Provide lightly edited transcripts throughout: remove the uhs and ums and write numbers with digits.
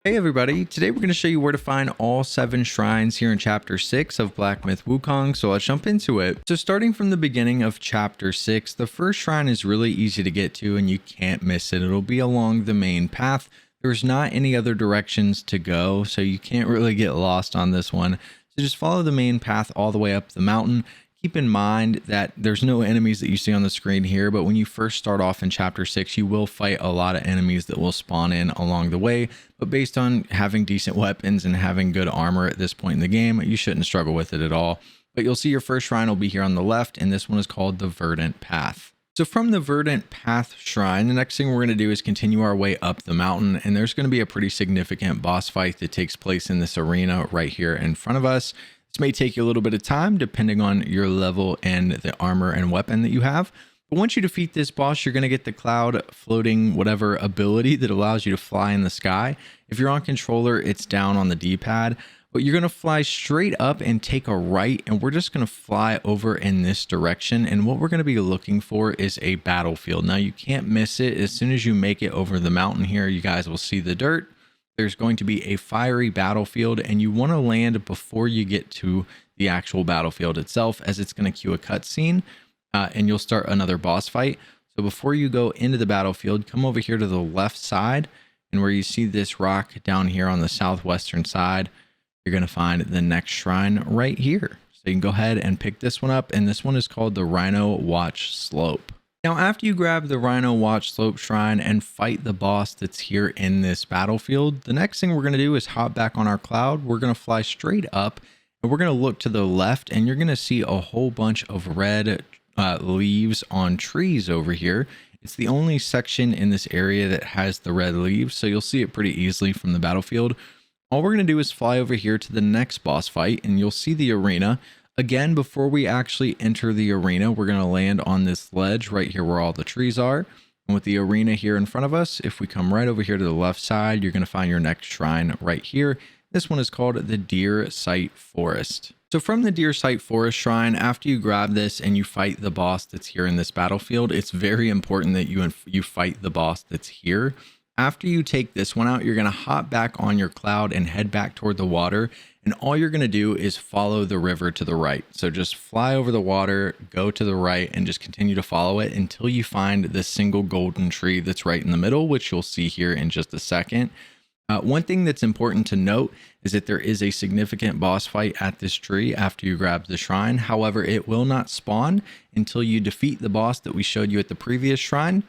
Hey everybody, today we're going to show you where to find all 7 shrines here in chapter 6 of Black Myth Wukong, so let's jump into it. So starting from the beginning of chapter 6, the first shrine is really easy to get to and you can't miss it. It'll be along the main path. There's not any other directions to go, so you can't really get lost on this one. So just follow the main path all the way up the mountain. Keep in mind that there's no enemies that you see on the screen here, but when you first start off in chapter 6, you will fight a lot of enemies that will spawn in along the way. But based on having decent weapons and having good armor at this point in the game, you shouldn't struggle with it at all. But you'll see your first shrine will be here on the left, and this one is called the Verdant Path. So from the Verdant Path shrine, the next thing we're going to do is continue our way up the mountain, and there's going to be a pretty significant boss fight that takes place in this arena right here in front of us. This may take you a little bit of time depending on your level and the armor and weapon that you have. But once you defeat this boss, you're going to get the cloud floating whatever ability that allows you to fly in the sky. If you're on controller, it's down on the D-pad. But you're going to fly straight up and take a right, and we're just going to fly over in this direction. And what we're going to be looking for is a battlefield. Now, you can't miss it. As soon as you make it over the mountain here, you guys will see the dirt. There's going to be a fiery battlefield, and you want to land before you get to the actual battlefield itself, as it's going to cue a cutscene and you'll start another boss fight. So before you go into the battlefield, come over here to the left side, and where you see this rock down here on the southwestern side, you're going to find the next shrine right here. So you can go ahead and pick this one up, and this one is called the Rhino Watch Slope. Now, after you grab the Rhino Watch Slope Shrine and fight the boss that's here in this battlefield, the next thing we're going to do is hop back on our cloud. We're going to fly straight up, and we're going to look to the left, and you're going to see a whole bunch of red leaves on trees over here. It's the only section in this area that has the red leaves, so you'll see it pretty easily from the battlefield. All we're going to do is fly over here to the next boss fight, and you'll see the arena. Again, before we actually enter the arena, we're going to land on this ledge right here where all the trees are. And with the arena here in front of us, if we come right over here to the left side, you're going to find your next shrine right here. This one is called the Deer Sight Forest. So from the Deer Sight Forest shrine, after you grab this and you fight the boss that's here in this battlefield, it's very important that you fight the boss that's here. After you take this one out, you're going to hop back on your cloud and head back toward the water. And all you're going to do is follow the river to the right. So just fly over the water, go to the right, and just continue to follow it until you find the single golden tree that's right in the middle, which you'll see here in just a second. One thing that's important to note is that there is a significant boss fight at this tree after you grab the shrine. However, it will not spawn until you defeat the boss that we showed you at the previous shrine,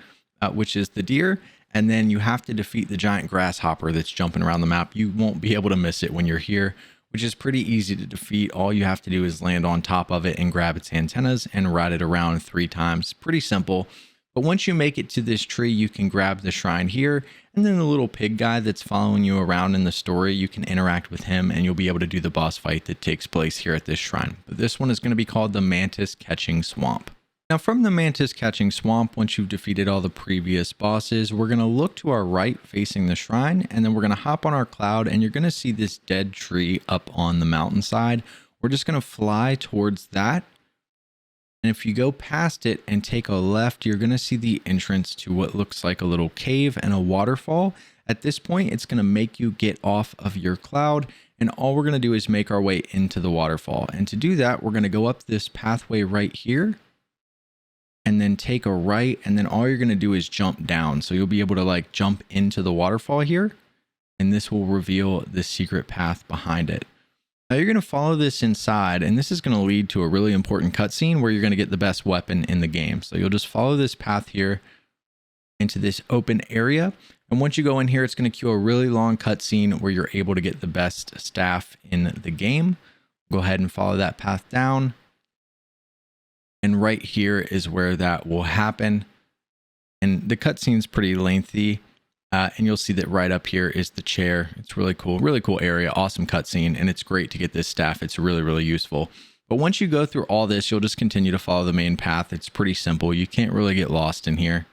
which is the deer. And then you have to defeat the giant grasshopper that's jumping around the map. You won't be able to miss it when you're here, which is pretty easy to defeat. All you have to do is land on top of it and grab its antennas and ride it around 3 times. Pretty simple. But once you make it to this tree, you can grab the shrine here, and then the little pig guy that's following you around in the story, you can interact with him and you'll be able to do the boss fight that takes place here at this shrine. But this one is going to be called the Mantis-Catching Swamp. Now, from the Mantis-Catching Swamp, once you've defeated all the previous bosses, we're going to look to our right facing the shrine, and then we're going to hop on our cloud, and you're going to see this dead tree up on the mountainside. We're just going to fly towards that. And if you go past it and take a left, you're going to see the entrance to what looks like a little cave and a waterfall. At this point, it's going to make you get off of your cloud, and all we're going to do is make our way into the waterfall. And to do that, we're going to go up this pathway right here, and then take a right, and then all you're going to do is jump down. So you'll be able to like jump into the waterfall here, and this will reveal the secret path behind it. Now you're going to follow this inside, and this is going to lead to a really important cutscene where you're going to get the best weapon in the game. So you'll just follow this path here into this open area, and once you go in here, it's going to cue a really long cutscene where you're able to get the best staff in the game. Go ahead and follow that path down. And right here is where that will happen. And the cutscene's pretty lengthy. And you'll see that right up here is the chair. It's really cool area, awesome cutscene. And it's great to get this staff. It's really, really useful. But once you go through all this, you'll just continue to follow the main path. It's pretty simple. You can't really get lost in here.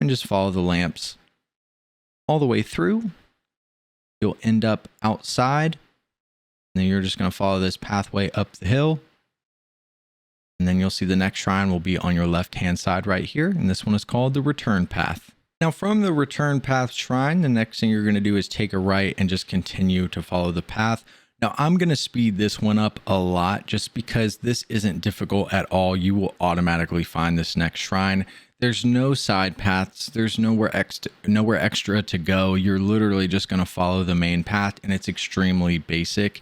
And just follow the lamps all the way through. You'll end up outside. And then you're just going to follow this pathway up the hill. And then you'll see the next shrine will be on your left-hand side right here. And this one is called the Return Path. Now from the return path shrine, the next thing you're going to do is take a right and just continue to follow the path. Now I'm going to speed this one up a lot just because this isn't difficult at all. You will automatically find this next shrine. There's no side paths. There's nowhere extra to go. You're literally just going to follow the main path, and it's extremely basic.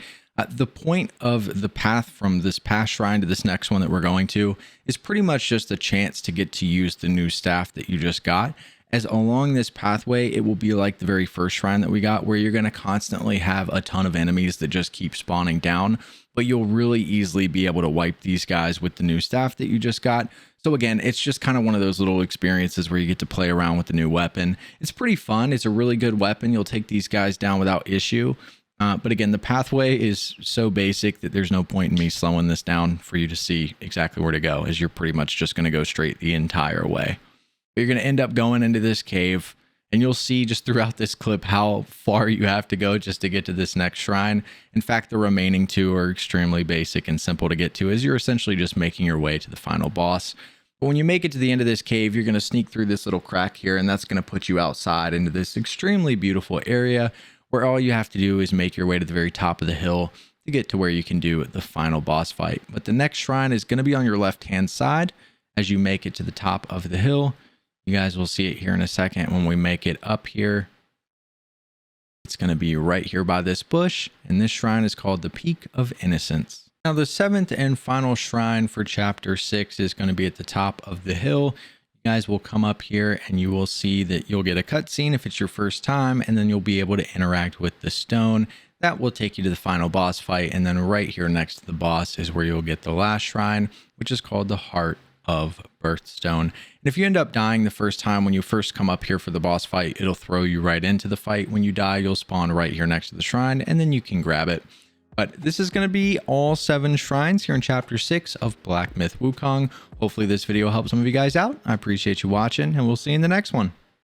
The point of the path from this past shrine to this next one that we're going to is pretty much just a chance to get to use the new staff that you just got. As along this pathway, it will be like the very first shrine that we got, where you're going to constantly have a ton of enemies that just keep spawning down, but you'll really easily be able to wipe these guys with the new staff that you just got. So again, it's just kind of one of those little experiences where you get to play around with the new weapon. It's pretty fun. It's a really good weapon. You'll take these guys down without issue. But again, the pathway is so basic that there's no point in me slowing this down for you to see exactly where to go, as you're pretty much just going to go straight the entire way. You're going to end up going into this cave, and you'll see just throughout this clip how far you have to go just to get to this next shrine. In fact, the remaining two are extremely basic and simple to get to, as you're essentially just making your way to the final boss. But when you make it to the end of this cave, you're going to sneak through this little crack here, and that's going to put you outside into this extremely beautiful area where all you have to do is make your way to the very top of the hill to get to where you can do the final boss fight. But the next shrine is going to be on your left-hand side as you make it to the top of the hill. You guys will see it here in a second when we make it up here. It's going to be right here by this bush, and this shrine is called the Peak of Innocence. Now, the seventh and final shrine for chapter 6 is going to be at the top of the hill. You guys will come up here and you will see that you'll get a cutscene if it's your first time, and then you'll be able to interact with the stone. That will take you to the final boss fight, and then right here next to the boss is where you'll get the last shrine, which is called the Heart of Birthstone. And if you end up dying the first time when you first come up here for the boss fight, it'll throw you right into the fight. When you die, you'll spawn right here next to the shrine, and then you can grab it. But this is going to be all 7 shrines here in chapter 6 of Black Myth Wukong. Hopefully this video helps some of you guys out. I appreciate you watching, and we'll see you in the next one.